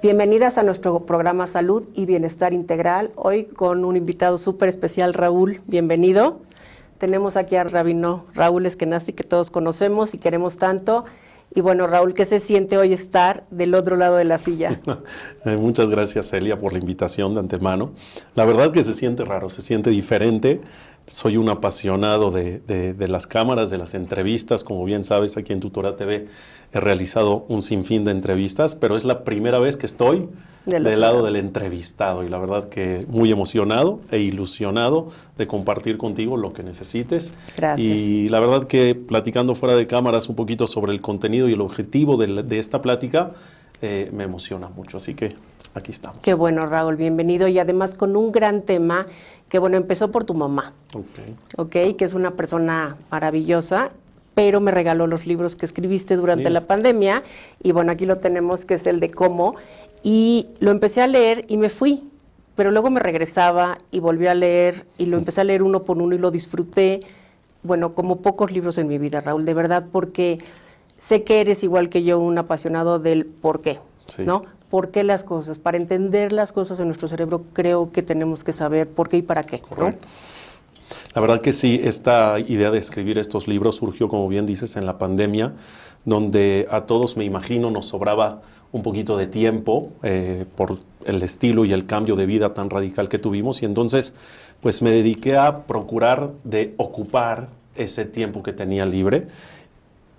Bienvenidas a nuestro programa Salud y Bienestar Integral. Hoy con un invitado súper especial, Raúl. Bienvenido. Tenemos aquí a Rabino Raúl Eskenazi, que todos conocemos y queremos tanto. Y bueno, Raúl, ¿qué se siente hoy estar del otro lado de la silla? Muchas gracias, Celia, por la invitación de antemano. La verdad que se siente raro, se siente diferente. Soy un apasionado de las cámaras, de las entrevistas. Como bien sabes, aquí en Tutora TV he realizado un sinfín de entrevistas, pero es la primera vez que estoy del lado del entrevistado. Y la verdad que muy emocionado e ilusionado de compartir contigo lo que necesites. Gracias. Y la verdad que platicando fuera de cámaras un poquito sobre el contenido y el objetivo de esta plática, me emociona mucho. Así que aquí estamos. Qué bueno, Raúl, bienvenido. Y además con un gran tema que, bueno, empezó por tu mamá, que es una persona maravillosa, pero me regaló los libros que escribiste durante la pandemia. Y bueno, aquí lo tenemos, que es el de cómo. Y lo empecé a leer y me fui, pero luego me regresaba y volví a leer y lo empecé a leer uno por uno y lo disfruté, bueno, como pocos libros en mi vida, Raúl, de verdad, porque sé que eres igual que yo un apasionado del por qué, ¿no? ¿Por qué las cosas? Para entender las cosas en nuestro cerebro creo que tenemos que saber por qué y para qué, ¿no? La verdad que sí, esta idea de escribir estos libros surgió, como bien dices, en la pandemia, donde a todos, me imagino, nos sobraba un poquito de tiempo por el estilo y el cambio de vida tan radical que tuvimos, y entonces pues me dediqué a procurar de ocupar ese tiempo que tenía libre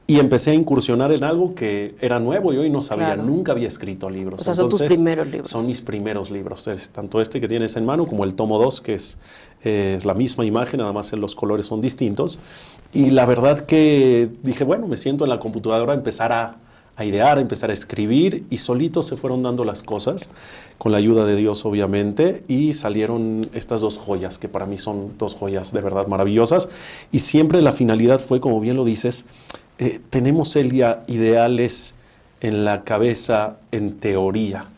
y empecé a incursionar en algo que era nuevo y hoy no sabía, nunca había escrito libros. O sea, son tus primeros libros. Son mis primeros libros, es tanto este que tienes en mano como el tomo 2, que es la misma imagen, nada más los colores son distintos. Y la verdad que dije, bueno, me siento en la computadora a empezar a idear, a empezar a escribir, y solitos se fueron dando las cosas, con la ayuda de Dios obviamente, y salieron estas dos joyas, que para mí son dos joyas de verdad maravillosas, y siempre la finalidad fue, como bien lo dices, tenemos, Celia, ideales en la cabeza en teoría,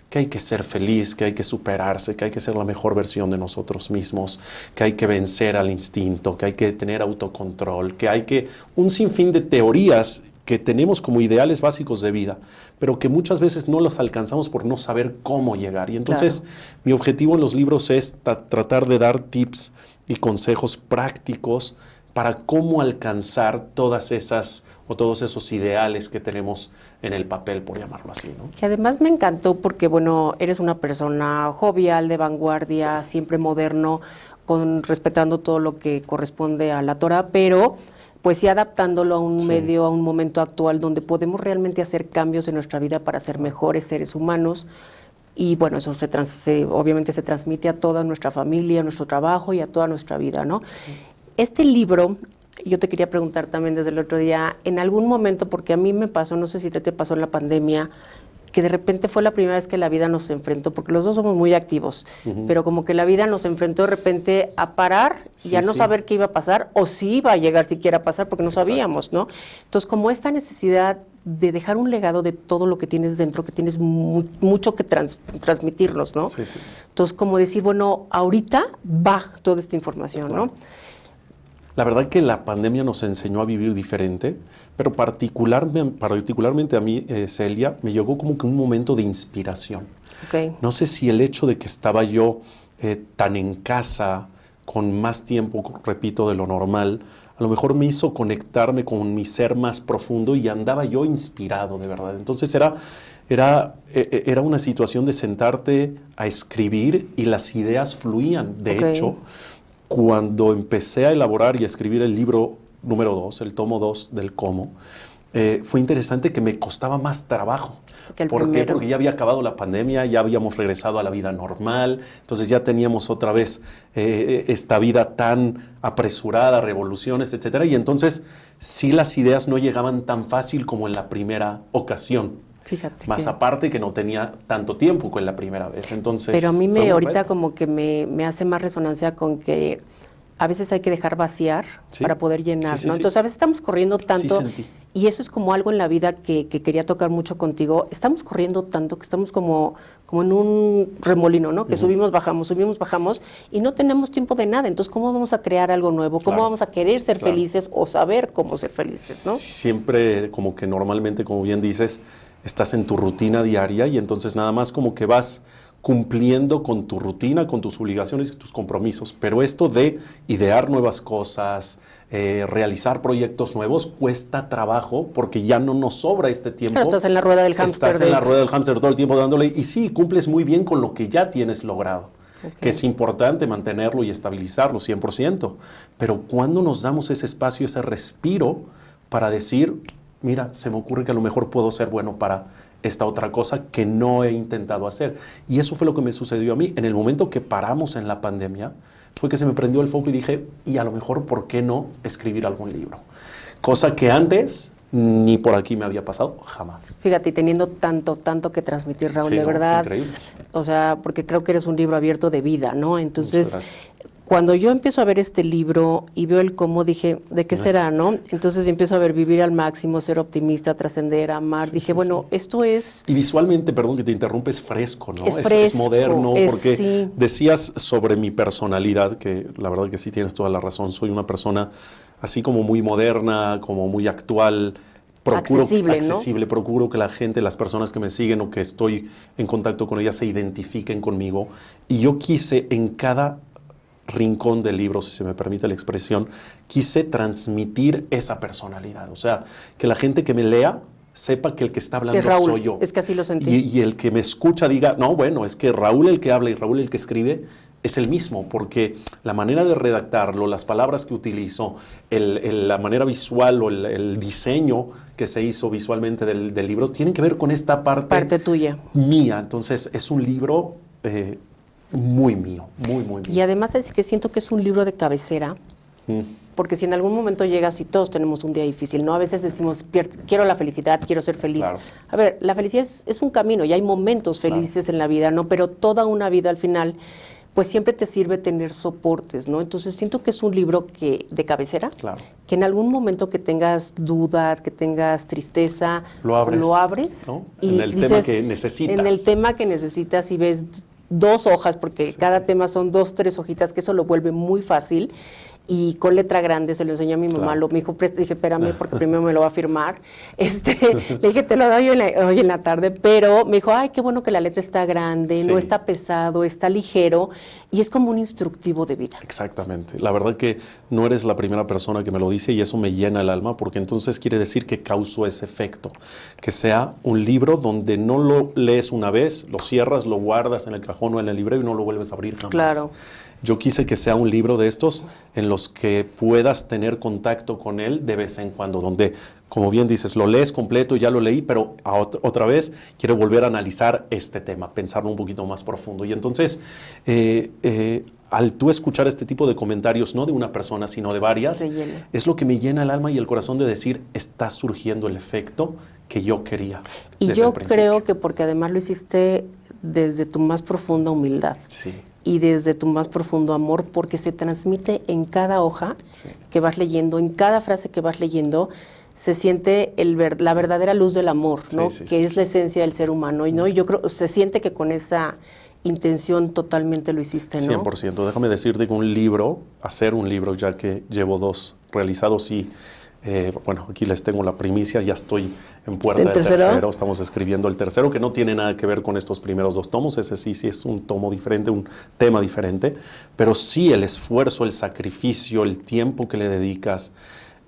que hay que ser feliz, que hay que superarse, que hay que ser la mejor versión de nosotros mismos, que hay que vencer al instinto, que hay que tener autocontrol, que hay que un sinfín de teorías que tenemos como ideales básicos de vida, pero que muchas veces no los alcanzamos por no saber cómo llegar. Y entonces mi objetivo en los libros es tratar de dar tips y consejos prácticos para cómo alcanzar todas esas o todos esos ideales que tenemos en el papel, por llamarlo así, ¿no? Que además me encantó porque, bueno, eres una persona jovial, de vanguardia, siempre moderno, respetando todo lo que corresponde a la Torah, pero pues sí adaptándolo a un medio, a un momento actual donde podemos realmente hacer cambios en nuestra vida para ser mejores seres humanos. Y bueno, eso obviamente se transmite a toda nuestra familia, a nuestro trabajo y a toda nuestra vida, ¿no? Este libro, yo te quería preguntar también desde el otro día, en algún momento, porque a mí me pasó, no sé si te pasó en la pandemia, que de repente fue la primera vez que la vida nos enfrentó, porque los dos somos muy activos, pero como que la vida nos enfrentó de repente a parar y a no saber qué iba a pasar, o si iba a llegar siquiera a pasar, porque no sabíamos, ¿no? Entonces, como esta necesidad de dejar un legado de todo lo que tienes dentro, que tienes mucho que transmitirnos, ¿no? Entonces, como decir, bueno, ahorita va toda esta información, ¿no? La verdad que la pandemia nos enseñó a vivir diferente, pero particularmente a mí, Celia, me llegó como que un momento de inspiración. No sé si el hecho de que estaba yo tan en casa, con más tiempo, repito, de lo normal, a lo mejor me hizo conectarme con mi ser más profundo y andaba yo inspirado, de verdad. Entonces era una situación de sentarte a escribir y las ideas fluían. De hecho, cuando empecé a elaborar y a escribir el libro número 2, el tomo 2 del cómo, fue interesante que me costaba más trabajo. ¿Por qué? Porque ya había acabado la pandemia, ya habíamos regresado a la vida normal, entonces ya teníamos otra vez esta vida tan apresurada, revoluciones, etcétera, y entonces sí las ideas no llegaban tan fácil como en la primera ocasión. Fíjate. Más aparte que no tenía tanto tiempo con la primera vez, entonces... Pero a mí ahorita como que me hace más resonancia con que a veces hay que dejar vaciar para poder llenar, ¿no? Entonces a veces estamos corriendo tanto y eso es como algo en la vida que quería tocar mucho contigo. Estamos corriendo tanto que estamos como en un remolino, ¿no? Que subimos, bajamos y no tenemos tiempo de nada. Entonces, ¿cómo vamos a crear algo nuevo? ¿Cómo vamos a querer ser felices o saber cómo ser felices, no? Siempre como que normalmente, como bien dices, estás en tu rutina diaria y entonces nada más como que vas cumpliendo con tu rutina, con tus obligaciones y tus compromisos. Pero esto de idear nuevas cosas, realizar proyectos nuevos, cuesta trabajo porque ya no nos sobra este tiempo. Claro, estás en la rueda del hámster. Estás en la rueda del hámster todo el tiempo dándole y sí, cumples muy bien con lo que ya tienes logrado. Okay. Que es importante mantenerlo y estabilizarlo 100%. Pero ¿cuándo nos damos ese espacio, ese respiro para decir, mira, se me ocurre que a lo mejor puedo ser bueno para esta otra cosa que no he intentado hacer? Y eso fue lo que me sucedió a mí. En el momento que paramos en la pandemia, fue que se me prendió el foco y dije, y a lo mejor, ¿por qué no escribir algún libro? Cosa que antes ni por aquí me había pasado, jamás. Fíjate, teniendo tanto que transmitir, Raúl, sí, de verdad. Es increíble. O sea, porque creo que eres un libro abierto de vida, ¿no? Entonces, cuando yo empiezo a ver este libro y veo el cómo, dije, ¿de qué será, no? Entonces empiezo a ver vivir al máximo, ser optimista, trascender, amar. Dije, bueno, esto es... Y visualmente, perdón que te interrumpa, es fresco, ¿no? Es fresco, es moderno, porque decías sobre mi personalidad, que la verdad que sí tienes toda la razón, soy una persona así como muy moderna, como muy actual, accesible, ¿no? Procuro que la gente, las personas que me siguen o que estoy en contacto con ellas se identifiquen conmigo. Y yo quise en cada rincón del libro, si se me permite la expresión, quise transmitir esa personalidad. O sea, que la gente que me lea sepa que el que está hablando Raúl, soy yo. Es que así lo sentí. Y el que me escucha diga, no, bueno, es que Raúl el que habla y Raúl el que escribe es el mismo, porque la manera de redactarlo, las palabras que utilizo, la manera visual o el diseño que se hizo visualmente del libro, tienen que ver con esta parte tuya. Mía. Entonces, es un libro muy mío, muy mío. Y además es que siento que es un libro de cabecera, porque si en algún momento llegas y todos tenemos un día difícil, ¿no? A veces decimos, quiero la felicidad, quiero ser feliz. Claro. A ver, la felicidad es un camino y hay momentos felices en la vida, ¿no? Pero toda una vida al final, pues siempre te sirve tener soportes, ¿no? Entonces siento que es un libro de cabecera, que en algún momento que tengas duda, que tengas tristeza, lo abres ¿no? Y en el tema que necesitas. En el tema que necesitas y ves 2 hojas, porque cada tema son 2, 3 hojitas, que eso lo vuelve muy fácil. Y con letra grande se lo enseñó a mi mamá, me dijo, dije, espérame, porque primero me lo va a firmar. Le dije, te lo doy hoy en la tarde, pero me dijo, ay, qué bueno que la letra está grande, no está pesado, está ligero, y es como un instructivo de vida. Exactamente. La verdad que no eres la primera persona que me lo dice y eso me llena el alma, porque entonces quiere decir que causó ese efecto, que sea un libro donde no lo lees una vez, lo cierras, lo guardas en el cajón o en el librero y no lo vuelves a abrir jamás. Claro. Yo quise que sea un libro de estos en los que puedas tener contacto con él de vez en cuando, donde, como bien dices, lo lees completo, ya lo leí, pero otra vez quiero volver a analizar este tema, pensarlo un poquito más profundo. Y entonces, al tú escuchar este tipo de comentarios, no de una persona, sino de varias, es lo que me llena el alma y el corazón de decir, está surgiendo el efecto que yo quería. Y yo creo que porque además lo hiciste desde tu más profunda humildad. Sí. Y desde tu más profundo amor, porque se transmite en cada hoja que vas leyendo, en cada frase que vas leyendo, se siente la verdadera luz del amor, ¿no? Que es la esencia del ser humano, ¿no? Y yo creo, se siente que con esa intención totalmente lo hiciste, ¿no? 100%. Déjame decirte que un libro, hacer un libro, ya que llevo 2 realizados y bueno, aquí les tengo la primicia, ya estoy en puerta del tercero, estamos escribiendo el tercero, que no tiene nada que ver con estos primeros 2 tomos, ese sí es un tomo diferente, un tema diferente, pero sí el esfuerzo, el sacrificio, el tiempo que le dedicas,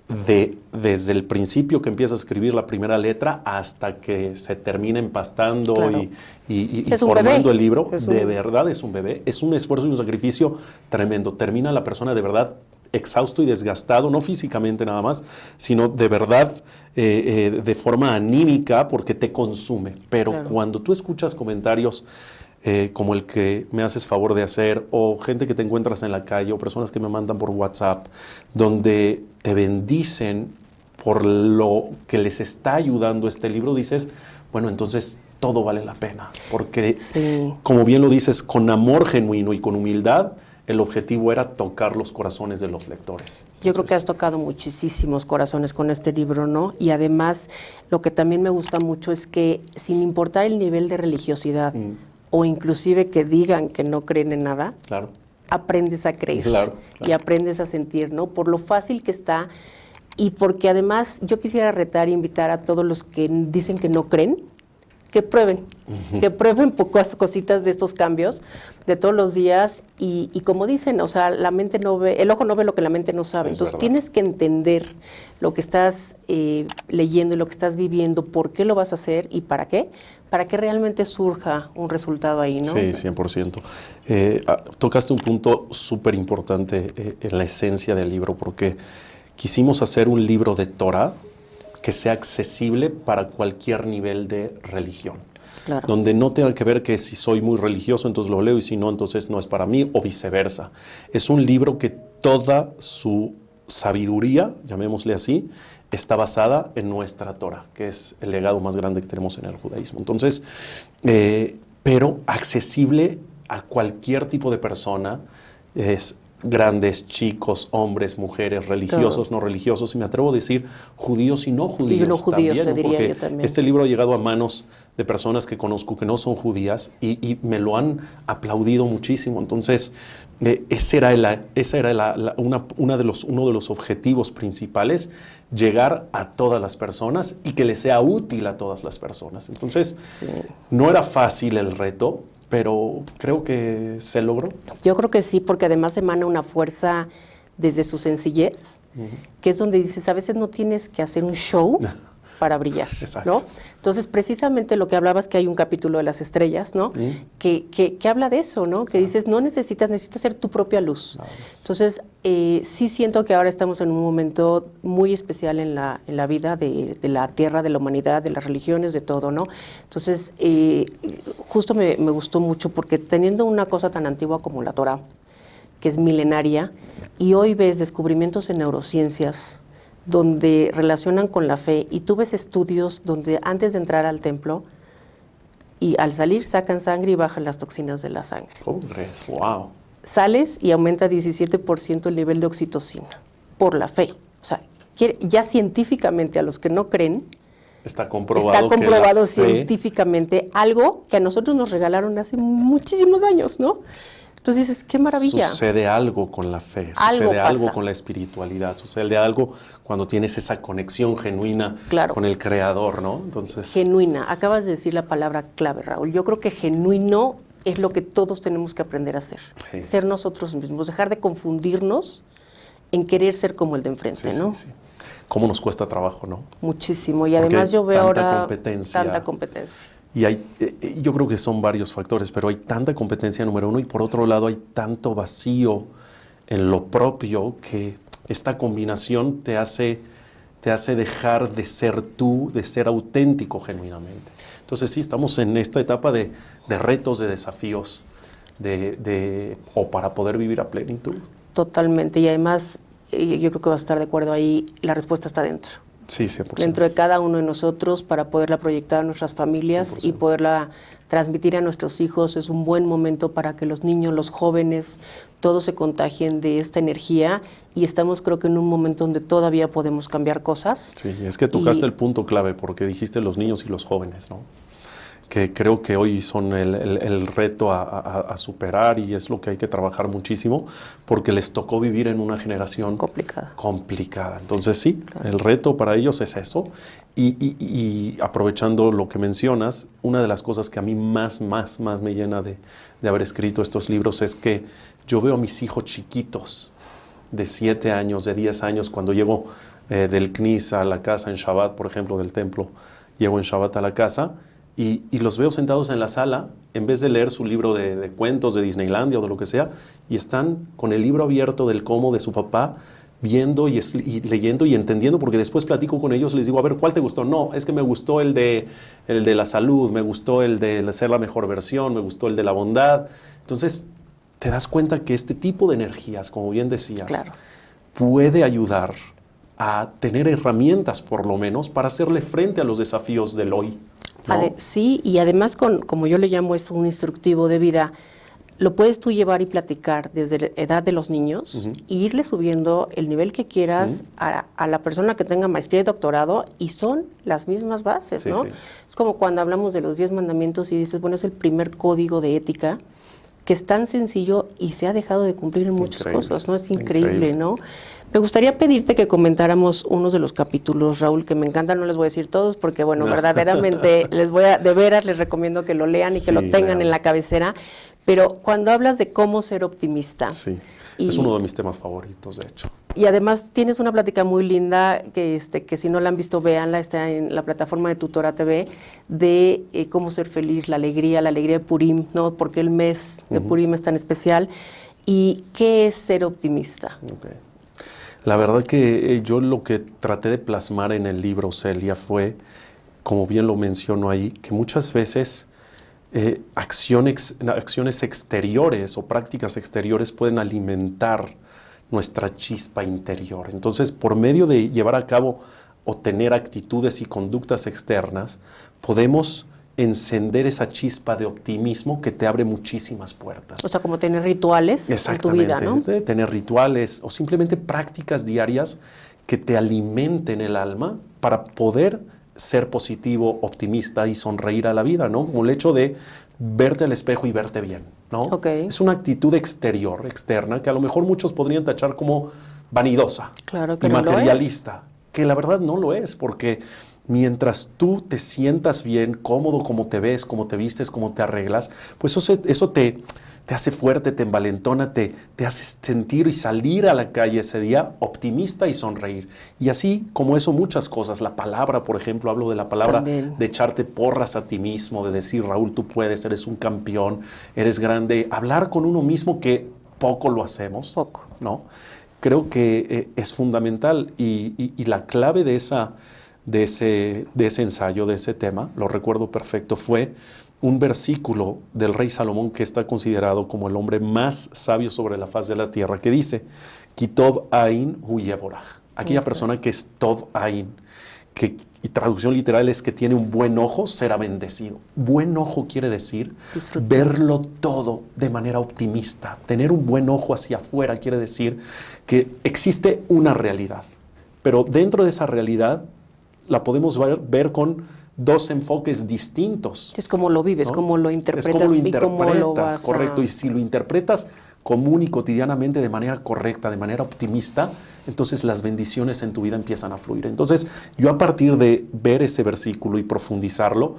desde el principio que empiezas a escribir la primera letra hasta que se termina empastando y formando el libro, verdad es un bebé, es un esfuerzo y un sacrificio tremendo. Termina la persona de verdad exhausto y desgastado, no físicamente nada más, sino de verdad de forma anímica porque te consume. Pero cuando tú escuchas comentarios como el que me haces favor de hacer, o gente que te encuentras en la calle, o personas que me mandan por WhatsApp, donde te bendicen por lo que les está ayudando este libro, dices, bueno, entonces todo vale la pena. Porque, como bien lo dices, con amor genuino y con humildad, el objetivo era tocar los corazones de los lectores. Entonces, yo creo que has tocado muchísimos corazones con este libro, ¿no? Y además, lo que también me gusta mucho es que, sin importar el nivel de religiosidad, o inclusive que digan que no creen en nada, aprendes a creer y aprendes a sentir, ¿no? Por lo fácil que está y porque además yo quisiera retar e invitar a todos los que dicen que no creen, que prueben pocas cositas de estos cambios de todos los días y como dicen, o sea, la mente no ve, el ojo no ve lo que la mente no sabe. Entonces tienes que entender lo que estás leyendo y lo que estás viviendo, por qué lo vas a hacer y para qué realmente surja un resultado ahí, ¿no? Sí, 100%. Tocaste un punto súper importante en la esencia del libro, porque quisimos hacer un libro de Torah que sea accesible para cualquier nivel de religión. Claro. Donde no tenga que ver que si soy muy religioso, entonces lo leo, y si no, entonces no es para mí, o viceversa. Es un libro que toda su sabiduría, llamémosle así, está basada en nuestra Torah, que es el legado más grande que tenemos en el judaísmo. Entonces, pero accesible a cualquier tipo de persona, es grandes, chicos, hombres, mujeres, religiosos, no religiosos, y me atrevo a decir judíos y no judíos. Y no judíos, también, te diría porque yo también. este libro ha llegado a manos de personas que conozco que no son judías y me lo han aplaudido muchísimo. Entonces, ese era uno de los objetivos principales, llegar a todas las personas y que les sea útil a todas las personas. Entonces, no era fácil el reto, pero creo que se logró. Yo creo que sí, porque además emana una fuerza desde su sencillez, que es donde dices, a veces no tienes que hacer un show para brillar, Exacto. ¿no? Entonces, precisamente lo que hablabas, que hay un capítulo de las estrellas, ¿no? Que habla de eso, ¿no? Que dices, necesitas ser tu propia luz. Entonces, sí siento que ahora estamos en un momento muy especial en la vida de la Tierra, de la humanidad, de las religiones, de todo, ¿no? Entonces, justo me gustó mucho, porque teniendo una cosa tan antigua como la Torah, que es milenaria, y hoy ves descubrimientos en neurociencias donde relacionan con la fe, y tú ves estudios donde antes de entrar al templo y al salir sacan sangre y bajan las toxinas de la sangre. ¡Wow! Sales y aumenta 17% el nivel de oxitocina por la fe. O sea, ya científicamente, a los que no creen, está comprobado que la fe, científicamente, algo que a nosotros nos regalaron hace muchísimos años, ¿no? Entonces dices, qué maravilla. Sucede algo con la fe, sucede algo con la espiritualidad, sucede algo cuando tienes esa conexión genuina con el Creador, ¿no? Entonces, genuina. Acabas de decir la palabra clave, Raúl. Yo creo que genuino es lo que todos tenemos que aprender a hacer. Sí. Ser nosotros mismos, dejar de confundirnos en querer ser como el de enfrente, ¿no? Sí. ¿Cómo nos cuesta trabajo, no? Muchísimo. Y además yo veo ahora tanta competencia. Y yo creo que son varios factores, pero hay tanta competencia, número uno, y por otro lado hay tanto vacío en lo propio, que esta combinación te hace dejar de ser tú, de ser auténtico genuinamente. Entonces sí, estamos en esta etapa de retos, de desafíos, o para poder vivir a plenitud. Totalmente, y además yo creo que vas a estar de acuerdo ahí, la respuesta está dentro. Sí, 100%. Dentro de cada uno de nosotros, para poderla proyectar a nuestras familias 100%. Y poderla transmitir a nuestros hijos. Es un buen momento para que los niños, los jóvenes, todos se contagien de esta energía, y estamos, creo que, en un momento donde todavía podemos cambiar cosas. Sí, es que tocaste el punto clave, porque dijiste los niños y los jóvenes, ¿no? Que creo que hoy son el reto a superar, y es lo que hay que trabajar muchísimo, porque les tocó vivir en una generación complicada. Entonces sí, claro, el reto para ellos es eso. Y aprovechando lo que mencionas, una de las cosas que a mí más me llena de haber escrito estos libros es que yo veo a mis hijos chiquitos de 7 años, de 10 años, cuando llego del CNIS a la casa en Shabbat, por ejemplo, del templo, llego en Shabbat a la casa, y los veo sentados en la sala, en vez de leer su libro de cuentos de Disneylandia o de lo que sea, y están con el libro abierto del Cómo de su papá, viendo y leyendo y entendiendo, porque después platico con ellos, les digo, a ver, ¿cuál te gustó? No, es que me gustó el de la salud, me gustó el de ser la mejor versión, me gustó el de la bondad. Entonces, te das cuenta que este tipo de energías, como bien decías, claro, puede ayudar a tener herramientas, por lo menos, para hacerle frente a los desafíos del hoy, ¿no? Sí, y además, como yo le llamo, es un instructivo de vida. Lo puedes tú llevar y platicar desde la edad de los niños, e irle subiendo el nivel que quieras a la persona que tenga maestría y doctorado, y son las mismas bases, ¿no? Sí. Es como cuando hablamos de los 10 mandamientos y dices, bueno, es el primer código de ética, que es tan sencillo y se ha dejado de cumplir en muchas cosas, ¿no? Es increíble, ¿no? Me gustaría pedirte que comentáramos unos de los capítulos, Raúl, que me encantan, no les voy a decir todos, porque bueno, verdaderamente de veras les recomiendo que lo lean y que lo tengan en la cabecera, pero cuando hablas de cómo ser optimista. Sí, es uno de mis temas favoritos, de hecho. Y además tienes una plática muy linda, que si no la han visto, véanla, está en la plataforma de Tutora TV, de cómo ser feliz, la alegría de Purim, ¿no? Porque el mes de Purim es tan especial. ¿Y qué es ser optimista? Okay. La verdad que yo lo que traté de plasmar en el libro, Celia, fue, como bien lo menciono ahí, que muchas veces acciones exteriores o prácticas exteriores pueden alimentar nuestra chispa interior. Entonces, por medio de llevar a cabo o tener actitudes y conductas externas, podemos encender esa chispa de optimismo que te abre muchísimas puertas. O sea, como tener rituales en tu vida, ¿no? Tener rituales o simplemente prácticas diarias que te alimenten el alma para poder ser positivo, optimista y sonreír a la vida, ¿no? Como el hecho de verte al espejo y verte bien, ¿no? Okay. Es una actitud externa, que a lo mejor muchos podrían tachar como vanidosa, claro que y no materialista, lo es. Que la verdad no lo es, porque mientras tú te sientas bien, cómodo, como te ves, cómo te vistes, cómo te arreglas, pues eso te hace fuerte, te envalentona, te hace sentir y salir a la calle ese día optimista y sonreír. Y así como eso, muchas cosas. La palabra, por ejemplo, hablo de la palabra también, de echarte porras a ti mismo, de decir, Raúl, tú puedes, eres un campeón, eres grande. Hablar con uno mismo, que poco lo hacemos. Poco. ¿No? Creo que es fundamental y la clave de ese ensayo, de ese tema, lo recuerdo perfecto, fue un versículo del rey Salomón, que está considerado como el hombre más sabio sobre la faz de la tierra, que dice, Kitov Ain Hu Yevorach. Aquella persona que es Tov Ain, y traducción literal es que tiene un buen ojo, será bendecido. Buen ojo quiere decir verlo todo de manera optimista. Tener un buen ojo hacia afuera quiere decir que existe una realidad, pero dentro de esa realidad la podemos ver con dos enfoques distintos. Es como lo vives, ¿no? Cómo lo interpretas, es cómo lo interpretas, cómo lo vas correcto. Y si lo interpretas común y cotidianamente de manera correcta, de manera optimista, entonces las bendiciones en tu vida empiezan a fluir. Entonces, yo a partir de ver ese versículo y profundizarlo,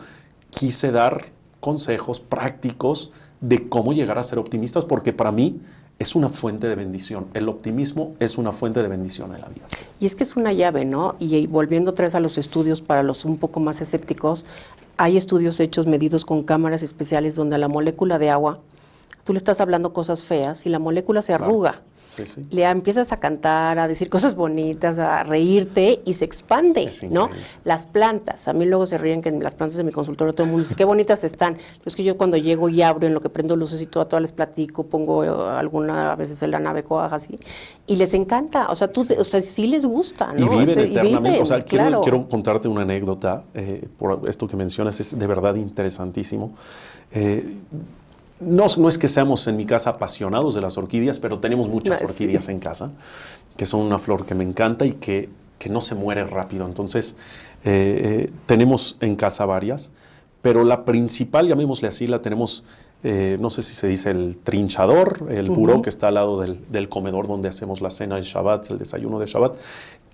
quise dar consejos prácticos de cómo llegar a ser optimistas, porque para mí es una fuente de bendición. El optimismo es una fuente de bendición en la vida. Y es que es una llave, ¿no? Y volviendo otra vez a los estudios, para los un poco más escépticos, hay estudios hechos, medidos con cámaras especiales, donde a la molécula de agua, tú le estás hablando cosas feas y la molécula se arruga. Claro. Sí, sí. Le empiezas a cantar, a decir cosas bonitas, a reírte y se expande, ¿no? Las plantas, a mí luego se ríen que las plantas de mi consultorio todo el mundo dice, qué bonitas están. Pero es que yo cuando llego y abro, en lo que prendo luces y todo, a todas les platico, pongo a veces en la nave coaja así, y les encanta, o sea, sí les gusta, ¿no? Y viven eternamente. Viven, o sea, claro. quiero contarte una anécdota, por esto que mencionas, es de verdad interesantísimo. No es que seamos en mi casa apasionados de las orquídeas, pero tenemos muchas orquídeas en casa, que son una flor que me encanta y que no se muere rápido. Entonces, tenemos en casa varias, pero la principal, llamémosle así, la tenemos, no sé si se dice el trinchador, el buró que está al lado del comedor donde hacemos la cena de Shabbat, el desayuno de Shabbat,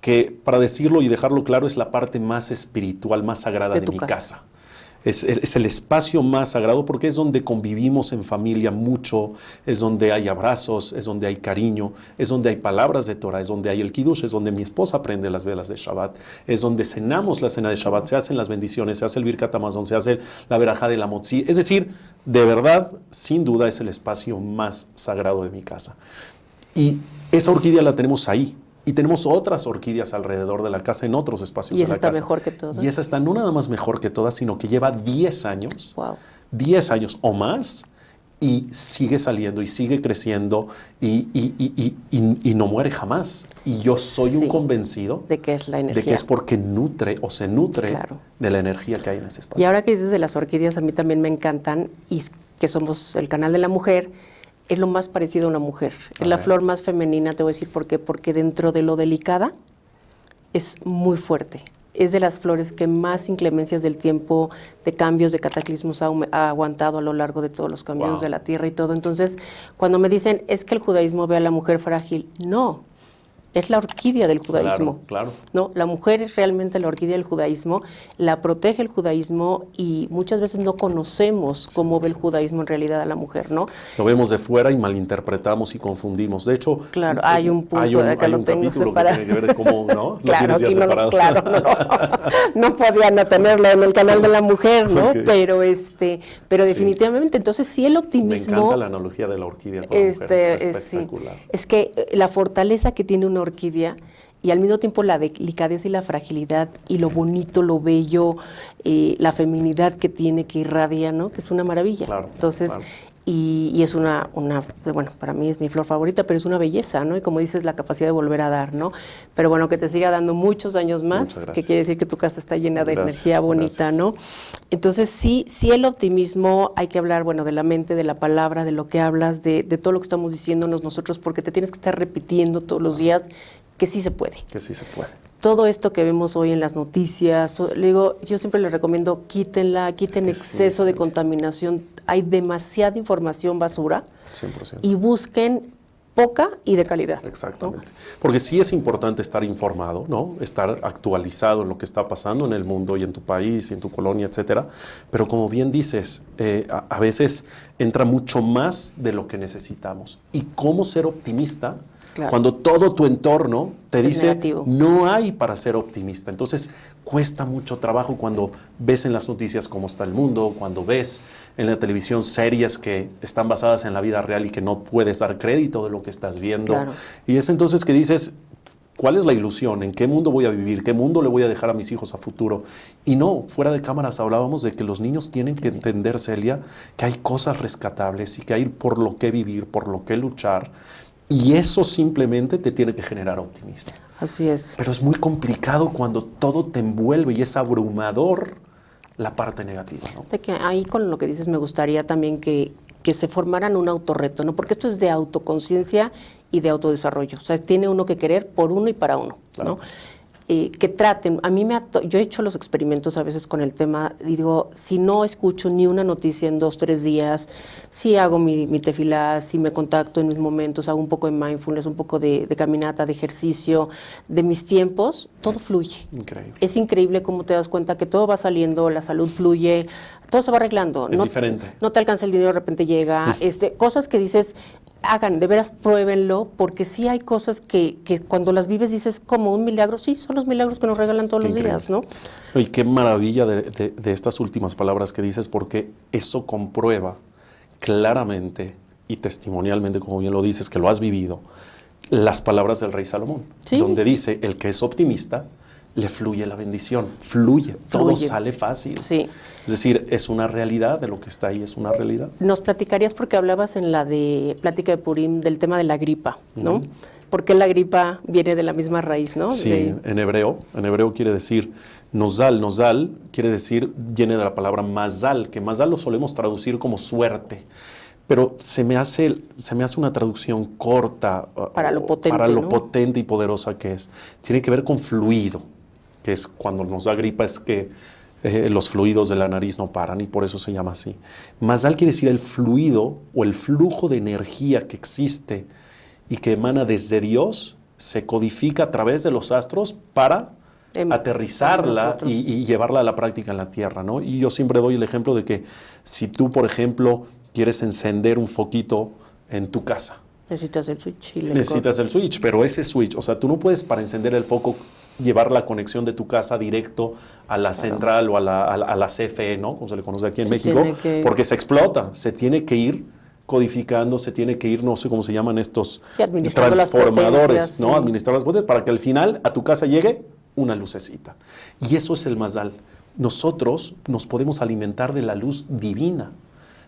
que para decirlo y dejarlo claro es la parte más espiritual, más sagrada de mi casa. Es el espacio más sagrado porque es donde convivimos en familia mucho, es donde hay abrazos, es donde hay cariño, es donde hay palabras de Torah, es donde hay el Kiddush, es donde mi esposa prende las velas de Shabbat, es donde cenamos la cena de Shabbat, se hacen las bendiciones, se hace el Birkat Hamazon, se hace la verajá de la Motzi. Es decir, de verdad, sin duda es el espacio más sagrado de mi casa. Y esa orquídea la tenemos ahí. Y tenemos otras orquídeas alrededor de la casa en otros espacios de la casa. Y esa está mejor que todas. Y esa está no nada más mejor que todas, sino que lleva 10 años, wow. 10 años o más, y sigue saliendo y sigue creciendo y no muere jamás. Y yo soy un convencido de que es la energía. De que es porque nutre o se nutre de la energía que hay en ese espacio. Y ahora que dices de las orquídeas, a mí también me encantan, y que somos el canal de la mujer. Es lo más parecido a una mujer. Es la flor más femenina, te voy a decir por qué. Porque dentro de lo delicada es muy fuerte. Es de las flores que más inclemencias del tiempo, de cambios, de cataclismos ha aguantado a lo largo de todos los cambios de la tierra y todo. Entonces, cuando me dicen, es que el judaísmo ve a la mujer frágil, no. es la orquídea del judaísmo. Claro. ¿No? La mujer es realmente la orquídea del judaísmo, la protege el judaísmo y muchas veces no conocemos cómo ve el judaísmo en realidad a la mujer, ¿no? Lo vemos de fuera y malinterpretamos y confundimos. De hecho, claro, hay un punto de que hay lo un tengo capítulo separado. que tiene que ver de cómo, ¿no? Claro, lo tienes ya separado. No podía no tenerlo en el canal de la mujer, ¿no? Okay. Pero definitivamente, entonces sí el optimismo. Me encanta la analogía de la orquídea con la mujer, está espectacular. Sí. Es que la fortaleza que tiene una orquídea y al mismo tiempo la delicadeza y la fragilidad y lo bonito, lo bello, la feminidad que tiene, que irradia, ¿no? Que es una maravilla. Claro, Entonces, claro. Y es bueno, para mí es mi flor favorita, pero es una belleza, ¿no? Y como dices, la capacidad de volver a dar, ¿no? Pero bueno, que te siga dando muchos años más, que quiere decir que tu casa está llena de energía bonita, ¿no? Entonces, sí el optimismo, hay que hablar, bueno, de la mente, de la palabra, de lo que hablas, de todo lo que estamos diciéndonos nosotros, porque te tienes que estar repitiendo todos los días que sí se puede. Que sí se puede. Todo esto que vemos hoy en las noticias, yo siempre les recomiendo quiten exceso de contaminación. Hay demasiada información basura. 100%. Y busquen poca y de calidad. Exactamente. ¿No? Porque sí es importante estar informado, ¿no? Estar actualizado en lo que está pasando en el mundo y en tu país y en tu colonia, etcétera. Pero como bien dices, a veces entra mucho más de lo que necesitamos. ¿Y cómo ser optimista? Claro. Cuando todo tu entorno te dice negativo. No hay para ser optimista. Entonces cuesta mucho trabajo cuando ves en las noticias cómo está el mundo, cuando ves en la televisión series que están basadas en la vida real y que no puedes dar crédito de lo que estás viendo. Claro. Y es entonces que dices, ¿cuál es la ilusión? ¿En qué mundo voy a vivir? ¿Qué mundo le voy a dejar a mis hijos a futuro? Y no, fuera de cámaras hablábamos de que los niños tienen que entender, Celia, que hay cosas rescatables y que hay por lo que vivir, por lo que luchar. Y eso simplemente te tiene que generar optimismo. Así es. Pero es muy complicado cuando todo te envuelve y es abrumador la parte negativa, ¿no? De que ahí con lo que dices me gustaría también que se formaran un autorreto, ¿no? Porque esto es de autoconciencia y de autodesarrollo. O sea, tiene uno que querer por uno y para uno, claro. ¿No? Que traten, yo he hecho los experimentos a veces con el tema y digo, si no escucho ni una noticia en 2-3 días, si hago mi tefilá, si me contacto en mis momentos, hago un poco de mindfulness, un poco de caminata, de ejercicio, de mis tiempos, todo fluye. Increíble. Es increíble cómo te das cuenta que todo va saliendo, la salud fluye, todo se va arreglando. Es diferente. No te alcanza el dinero, de repente llega, cosas que dices, hagan, de veras pruébenlo, porque sí hay cosas que cuando las vives dices, como un milagro, sí, son los milagros que nos regalan todos los días, ¿no? Y qué maravilla de estas últimas palabras que dices, porque eso comprueba claramente y testimonialmente, como bien lo dices, que lo has vivido, las palabras del rey Salomón, ¿sí? Donde dice, el que es optimista, le fluye la bendición, fluye, todo sale fácil. Sí. Es decir, es una realidad, de lo que está ahí es una realidad. Nos platicarías, porque hablabas en la de plática de Purim del tema de la gripa, ¿no? Porque la gripa viene de la misma raíz, ¿no? Sí, en hebreo quiere decir nozal quiere decir, viene de la palabra mazal, que mazal lo solemos traducir como suerte. Pero se me hace una traducción corta para lo potente y poderosa que es. Tiene que ver con fluido, que es cuando nos da gripa, es que los fluidos de la nariz no paran y por eso se llama así. Mazal quiere decir el fluido o el flujo de energía que existe y que emana desde Dios, se codifica a través de los astros para aterrizarla y llevarla a la práctica en la tierra, ¿no? Y yo siempre doy el ejemplo de que si tú, por ejemplo, quieres encender un foquito en tu casa, necesitas el switch. Necesitas el switch, pero ese switch, o sea, tú no puedes para encender el foco llevar la conexión de tu casa directo a la central o a la CFE, ¿no? Como se le conoce aquí en México, porque se explota, se tiene que ir codificando, se tiene que ir, no sé cómo se llaman estos transformadores, ¿no? Administrar las potencias para que al final a tu casa llegue una lucecita. Y eso es el Mazal. Nosotros nos podemos alimentar de la luz divina,